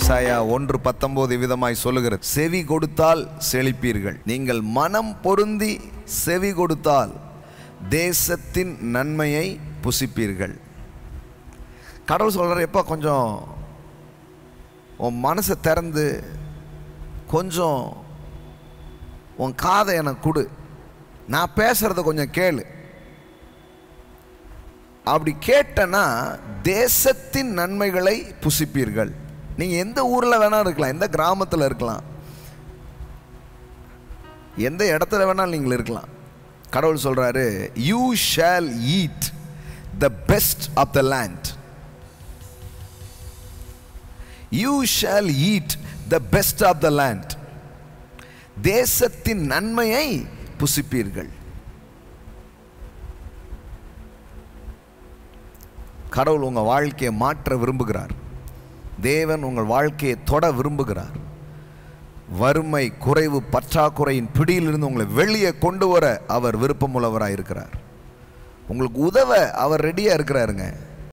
ஏசாயா 1:19 விதமாய் சொல்லுகிறது, செவி கொடுத்தால் செழிப்பீர்கள். நீங்கள் மனம் பொருந்தி செவி கொடுத்தால் தேசத்தின் நன்மையை புசிப்பீர்கள். கடவுள் சொல்கிறார், எப்போ கொஞ்சம் உன் மனசை திறந்து கொஞ்சம் உன் காதை எனக்கு கொடு, நான் பேசுகிறத கொஞ்சம் கேளு. அப்படி கேட்டனா தேசத்தின் நன்மைகளை புசிப்பீர்கள். நீங்கள் எந்த ஊரில் வேணால் இருக்கலாம், எந்த கிராமத்தில் இருக்கலாம், எந்த இடத்துல வேணாலும் நீங்கள் இருக்கலாம். கடவுள் சொல்கிறாரு, you shall eat the best of the land. You shall eat the best of the land. தேசத்தின் நன்மையை புசிப்பீர்கள். கடவுள் உங்கள் வாழ்க்கையை மாற்ற விரும்புகிறார். தேவன் உங்கள் வாழ்க்கையை தொட விரும்புகிறார். வறுமை, குறைவு, பற்றாக்குறையின் பிடியிலிருந்து உங்களை வெளியே கொண்டு வர அவர் விருப்பமுள்ளவராக இருக்கிறார். உங்களுக்கு உதவ அவர் ரெடியாக இருக்கிறாருங்க.